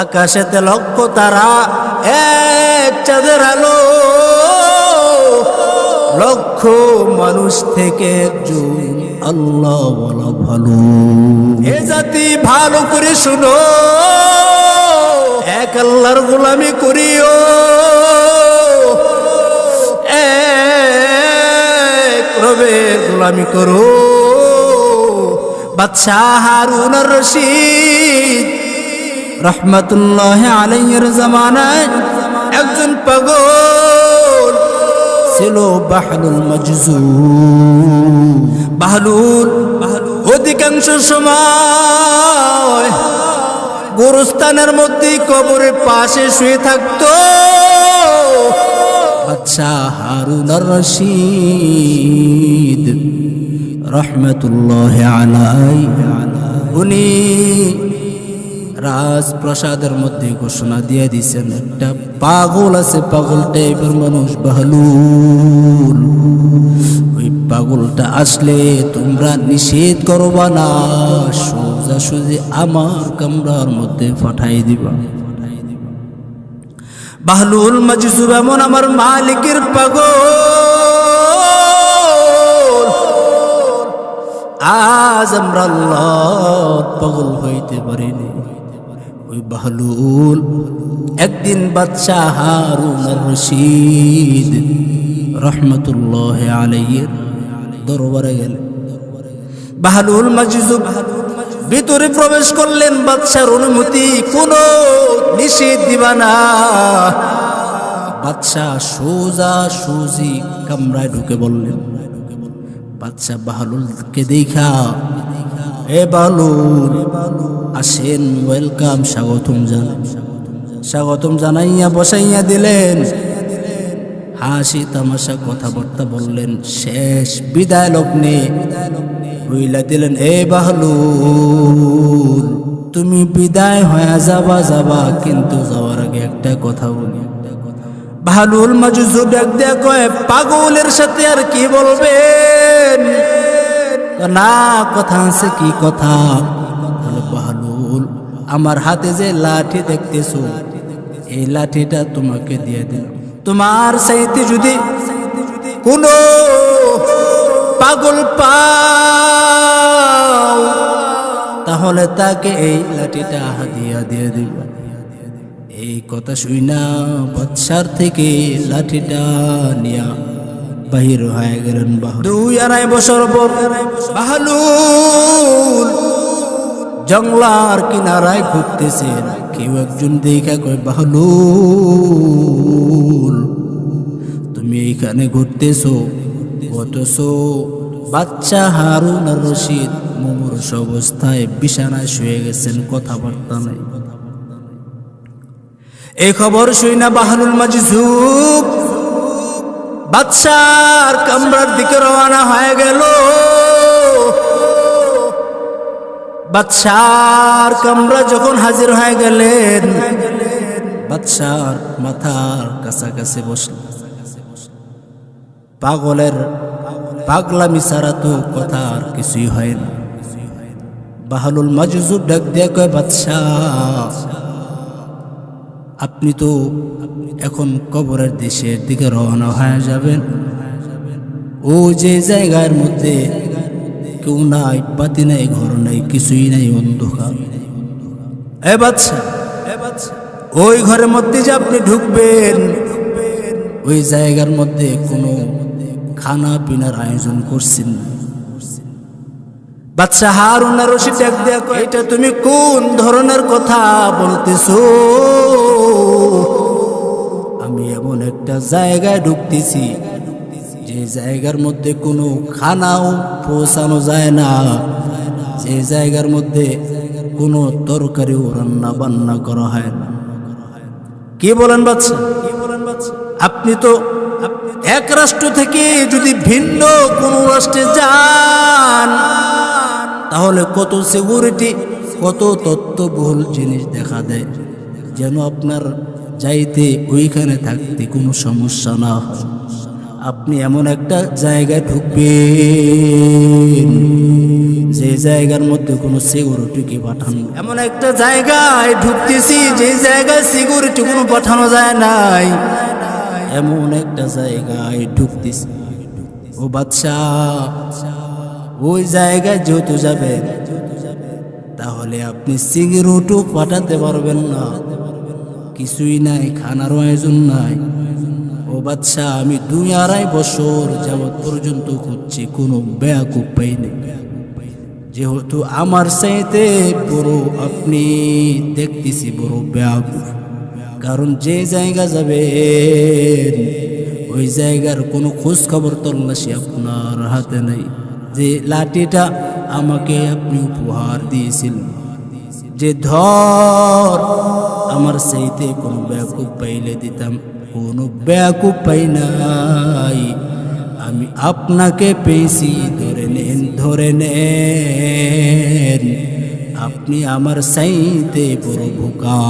আকাশেতে লক্ষ তারা, এক চাঁদের আলো, লক্ষ মানুষ থেকে একজন আল্লাহ বলা ভালো। এ জাতি ভালো করে শুনো, এক আল্লাহর গোলামি করিও, এক রবের গোলামি করো। বাদশাহ হারুন আর রশিদ রহমতুল্লাহ আলাইহির জামানায় একজন পাগল ছিল, বাহলুল মাজজুব। বাহলুল অধিকাংশ সময় গোরস্থানের মধ্যে কবরের পাশে শুয়ে থাকতো। বাদশাহ হারুন আর রশিদ রহমতুল্লাহ আলাইহি উনি রাজপ্রাসাদের মধ্যে ঘোষণা দিয়ে দিয়েছেন, একটা পাগল আছে, পাগল টাইপের মানুষ বাহলুল। ওই পাগলটা আসলে তোমরা নিষেধ করবা না, সোজা সোজা আমার কামরার মধ্যে পাঠাই দিবা। বাহলুল মাজজুব এমন আমার মালিকের পাগল, আজ আমরা আল্লাহর পাগল হইতে পারিনি। ওই বাহলুল একদিন বাদশাহ হারুন আর রশিদ রহমতুল্লাহ আলাইহির দরবারে গেলেন। বাহলুল মাজজুব ভিতরে প্রবেশ করলেন, বাদশার অনুমতি, কোনো নিষেধ দিবা না। বাদশাহ সোজা সুজি কামরায় ঢুকে বললেন। বাদশাহ বাহলুলকে দেখা, এ বাহলুল আসেন, ওয়েলকাম, স্বাগতম জানান। স্বাগতম জানাইয়া বসাইয়া দিলেন, হাসি তামাশা কথাবার্তা বললেন। শেষ বিদায় লগ্নে বইলা দিলেন, এ বাহলুল তুমি বিদায় হয়ে যাবা, কিন্তু যাওয়ার আগে একটা কথা বলি। বাহলুল মাজজুব ডাক দেয়া কয়, পাগলের সাথে আর কি বলবেন? না, কথা আছে। কি কথা? বাহলুল আমার হাতে যে লাঠি দেখতেছো, এই লাঠিটা তোমাকে দিয়ে দিলাম। তোমার চাইতে যদি কোনো পাগল পাও তাহলে তাকে এই লাঠিটা হাদিয়া দিয়ে দিব। এই কথা শুই না বাদশার থেকে লাঠিটা নিয়া বাহির হয়ে গেলেন বাহলুল। 2-2.5 বছর পর বাহলুল জঙ্গলার কিনারায় ঘুরতেছেন। কেউ একজন দেখা কয়, বাহলুল তুমি এইখানে ঘুরতেছো, অথচ বাদশাহ হারুন আর রশিদ মুমূর্ষ অবস্থায় বিছানায় শুয়ে গেছেন, কথাবার্তা নাই। এই খবর শুই না বাহলুল মাজজুব বাদশার কামরার দিকে রওনা হয়ে গেল। বাদশার কামরা যখন হাজির হয়ে গেলেন, বাদশার মাথার কাছাকাছি বসলেন। পাগলের পাগলামি ছাড়া তো কথা আর কিছুই হয় না। বাহলুল মাজজুব ডাক দিয়ে কয়, বাদশাহ আপনি তো এখন কবরের দেশের দিকে রওনা হয়ে যাবেন। ও যে জায়গার মধ্যে কেউ নাই, বাতি নাই, ঘর নাই, কিছুই নাই, অন্ধকার। এ বাদশা, ওই ঘরের মধ্যে যে আপনি ঢুকবেন, ওই জায়গার মধ্যে কোনো খানা পিনার আয়োজন করছেন না। বাদশাহ হারুন আর রশিদ ডাক দেয়া কয়, এটা তুমি কোন ধরনের কথা বলতেছো? আমি এমন একটা জায়গায় ঢুকতেছি যে জায়গার মধ্যে কোনো খানাও পৌঁছানো যায় না, যে জায়গার মধ্যে কোনো তরকারিও রান্না বান্না করা হয় না। কি বলেন বাদশা? আপনি তো এক রাষ্ট্র থেকে যদি ভিন্ন কোনো রাষ্ট্রে যান তাহলে কত সিকিউরিটি, কত তথ্যবহুল জিনিস দেখা দেয়, যেন আপনার যাইতে ওইখানে থাকতে কোনো সমস্যা না হয়। আপনি এমন একটা জায়গায় ঢুকবেন যে জায়গার মধ্যে কোনো সিকিউরিটিকে পাঠানো, এমন একটা জায়গায় ঢুকতেছি যে জায়গায় সিকিউরিটি কোনো পাঠানো যায় নাই, এমন একটা জায়গায় ঢুকতেছি। ও বাদশাহ, ওই জায়গায় যেহেতু যাবেন তাহলে আপনি সিকিউরিটিও পাঠাতে পারবেন না, কিছুই নাই, খানার আয়োজন নাই। ও বাদশাহ, আমি 2-2.5 বছর যাবৎ পর্যন্ত খুঁজছি, কোনো বেয়াকুব পাইনি। যেহেতু আমার চাইতে বড় আপনি দেখতেছি বড় বেয়াকুব, কারণ যে জায়গা যাবেন ওই জায়গার কোনো খোঁজ খবর তল্লাশি আপনার হাতে নেই। যে লাঠিটা আমাকে আপনি উপহার দিয়েছিলেন, যে ধর আমার সেইতে কোনো বেয়াকুব পাইলে দিতাম, কোনো বেয়াকুব পাই নাই, আমি আপনাকে পেয়েছি। ধরে নেন, ধরে নেন, আপনি আমার সাইতে বড় বোকা।